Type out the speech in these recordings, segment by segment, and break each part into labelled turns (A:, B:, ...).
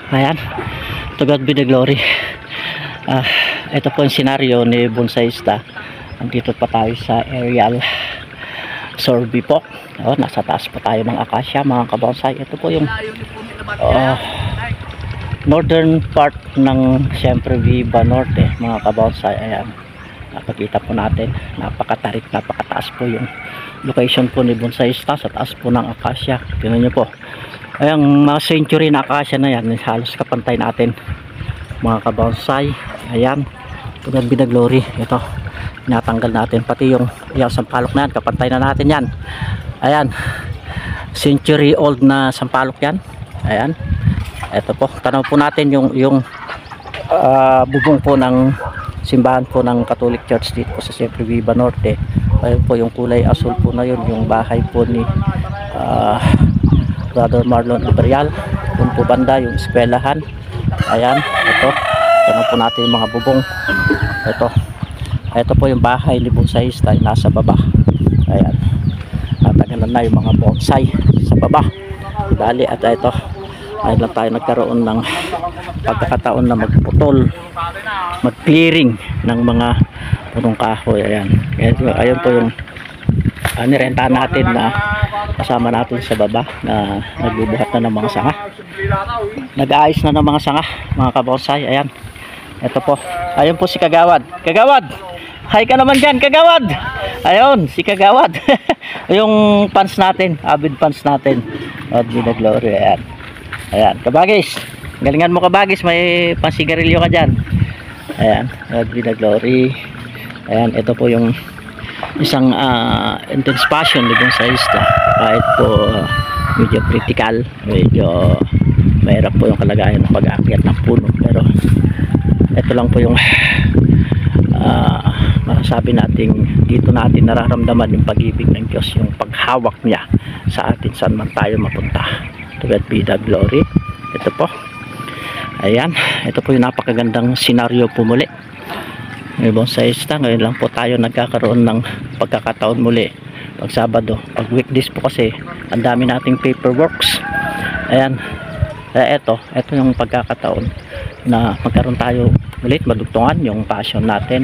A: Ayan, to God be the glory. Ito po yung senaryo ni Bonsaiista. Andito pa tayo sa aerial survey po. Nasa taas pa tayo ng akasya mga kabonsai. Ito po yung northern part ng siyempre Viva Norte mga kabonsai. Ayan, nakikita po natin, napakatarik, napakataas po yung location po ni Bonsaiista sa taas po ng akasya. Tingnan nyo po, ayang mga century na akasya na yan, halos kapantay natin mga kabonsai. Ayan, to God be the glory. Ito, natanggal natin pati yung sampalok na yan, kapantay na natin yan. Ayan, century old na sampalok yan. Ayan, ito po, tanaw po natin yung bubong po ng simbahan po ng Catholic Church dito po sa Siyempre Viva Norte. Ayun po yung kulay asul po na yun, yung bahay po ni Brother Marlon Imperial. Yung po banda yung eskwelahan. Ayan, ito, tanaw po natin yung mga bubong. Ito po yung bahay ni Bonsaiista, nasa baba. Ayan, natagalan na yung mga bonsai sa baba. Dali, at ito, ayun lang tayo nagkaroon ng pagkakataon na magputol, mag-clearing ng mga punong kahoy. Ayan, ayun po yung nirentahan natin na kasama natin sa baba na nagbubuhat na ng mga sanga, nag-aayos na ng mga sanga mga kabonsai. Ayan, ito po, ayun po si Kagawad. Kagawad, hi ka naman dyan, Kagawad. Ayun, si Kagawad. Yung fans natin, avid fans natin, God be the glory. Ayan, ayan, Kabagis, galingan mo Kabagis, may pansigarilyo ka dyan. Ayan, God be the glory. Ayan, ito po yung isang intense passion ni Bonsaiista. Kahit po medyo critical, medyo mahirap po yung kalagayan ng pag-aakyat ng puno, pero ito lang po yung masasabi natin, dito natin nararamdaman yung pag-ibig ng Diyos, yung paghawak niya sa atin saan man tayo mapunta. To God be the glory. Ito po, ayan, ito po yung napakagandang senaryo po muli may Bonsaiista. Ngayon lang po tayo nagkakaroon ng pagkakataon muli pag Sabado. Pag weekdays po kasi ang dami nating paperworks. Ayan, ito yung pagkakataon na magkaroon tayo ulit, madugtungan yung passion natin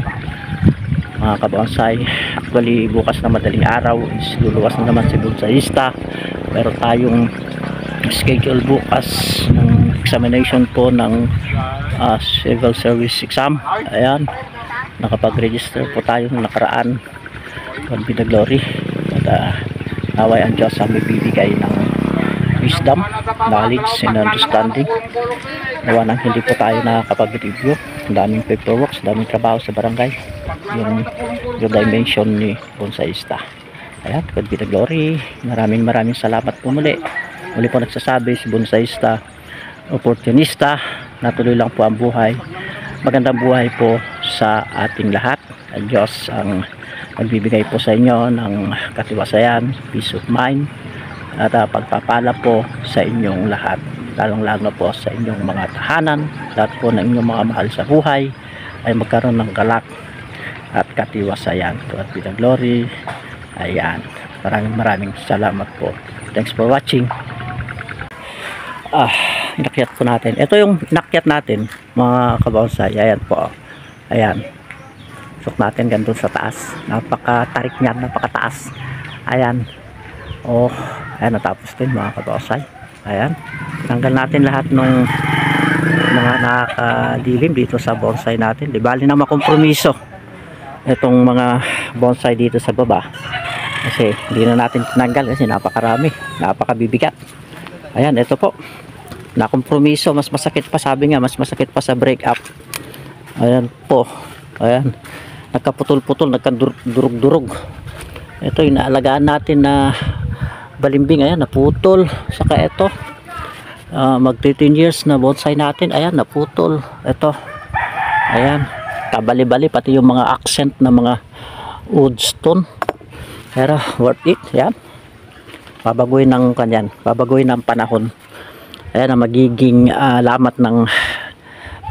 A: mga kabonsai. Actually bukas na madaling araw is luluwas na naman si Bonsaiista, pero tayong schedule bukas ng examination po ng civil service exam. Ayan, nakapag-register po tayo ng nakaraan. God be the glory. At naway ang Diyos ang bibigay ng wisdom, knowledge, and understanding. Nawa nang hindi po tayo nakakapag-review. Ang daming paperwork, ang daming trabaho sa barangay. Yung dimension ni Bonsaiista. Ayan, God be the glory. Maraming salamat po muli. Muli po nagsasabi si Bonsaiista, opportunista, natuloy lang po ang buhay. Magandang buhay po sa ating lahat. Ang Diyos ang magbibigay po sa inyo ng katiwasayan, peace of mind, at pagpapala po sa inyong lahat, lalong-lalo po sa inyong mga tahanan. Lahat po ng inyong mga mahal sa buhay ay magkaroon ng galak at katiwasayan. God be the glory. Ayan, maraming salamat po. Thanks for watching. Inakyat po natin. Ito yung inakyat natin mga kabonsai. Ayan po, ayan, suk natin gandun sa taas. Napakatarik niyan, napakataas. Ayan, ayan, natapos din mga kabonsai. Ayan, tanggal natin lahat ng mga nakadilim dito sa bonsai natin. Di bali na makompromiso itong mga bonsai dito sa baba, kasi hindi na natin tinanggal kasi napakarami, napakabibigat. Ayan, ito po, nakompromiso. Mas masakit pa, sabi nga, mas masakit pa sa break up. Ayan po, ayan, nagkaputol-putol, nagkadurog-durog. Ito yung naalagaan natin na balimbing. Ayan, naputol. Saka ito, mag 13 years na bonsai natin. Ayan, naputol. Ito, ayan, kabali-bali, pati yung mga accent na mga wood stone. Pero worth it. Ayan, babaguhin ng kanyan, babaguhin ng panahon. Ayan ang magiging lamat ng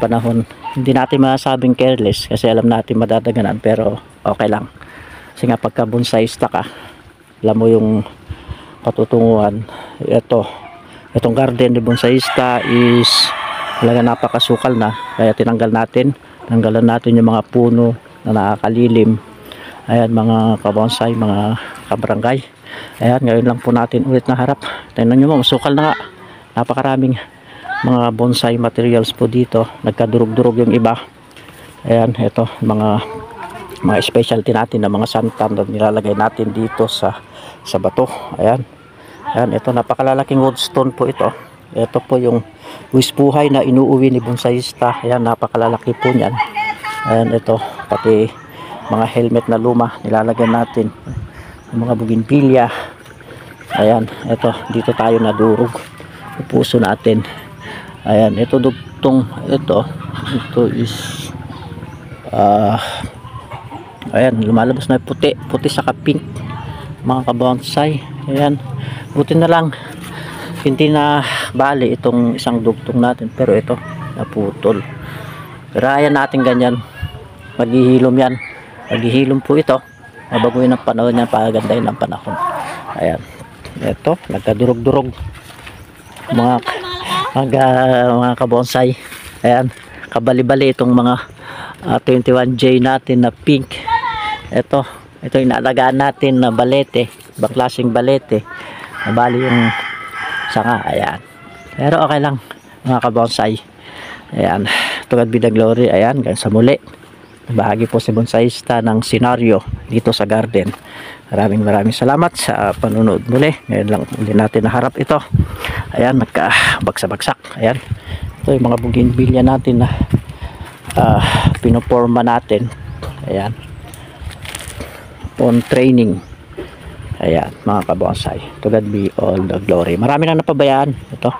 A: panahon. Hindi natin masabing careless kasi alam natin madadaganan, pero okay lang. Kasi nga pagka Bonsaiista ka, alam mo yung patutunguhan. Itong garden ni Bonsaiista is talaga napakasukal na, kaya tanggalan natin yung mga puno na nakakalilim. Ayan mga kabonsay, mga kabarangay. Ayan, ngayon lang po natin ulit naharap. Tingnan nyo mo, masukal na nga. Napakaraming mga bonsai materials po dito. Nagkadurog-durog yung iba. Ayan, ito mga specialty natin na mga santan na nilalagay natin dito sa bato. Ayan. Ayan, ito napakalalaking woodstone po ito. Ito po yung wispuhay na inuuwi ni bonsaiista. Ayan, napakalalaki po niyan. Ayan, ito pati mga helmet na luma nilalagay natin. Yung mga bougainvillea. Ayan, ito dito tayo nadurog. Yung puso natin. Ayan, ito dugtong ito is ayan, lumalabas na puti saka pink mga kabonsay. Ayan, buti na lang hindi na bali itong isang dugtong natin, pero ito naputol. Pero ayan natin ganyan, maghihilom yan, maghihilom po ito, mabaguhin ang panahon yan, pagagandahin ang panahon. Ayan, ito nagkadurog-durog mga kabonsay. Ayan, kabali-bali itong mga 21J natin na pink. Ito inaalagaan natin na balete, baklasing balete. Nabali yung sanga. Ayan, pero okay lang mga kabonsay. Ayan, tugad Bida Glory. Ayan, ganyan sa muli, bahagi po si bonsaiista ng senaryo dito sa garden. Maraming salamat sa panunod muli. Ngayon lang hindi natin naharap ito. Ayan, nagkabagsa-bagsak. Ayan, ito yung mga bougainvillea natin na pinoporma natin. Ayan, on training. Ayan mga kabonsay, to God be all the glory. Marami na napabayaan ito,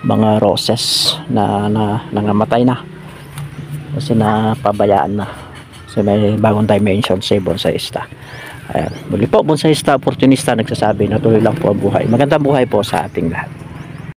A: mga roses na nangamatay na kasi napabayaan na. So may bagong dimension sa bonsaiista. Ayan, muli po bonsaiista opportunista nagsasabi na tuloy lang po ang buhay. Magandang buhay po sa ating lahat.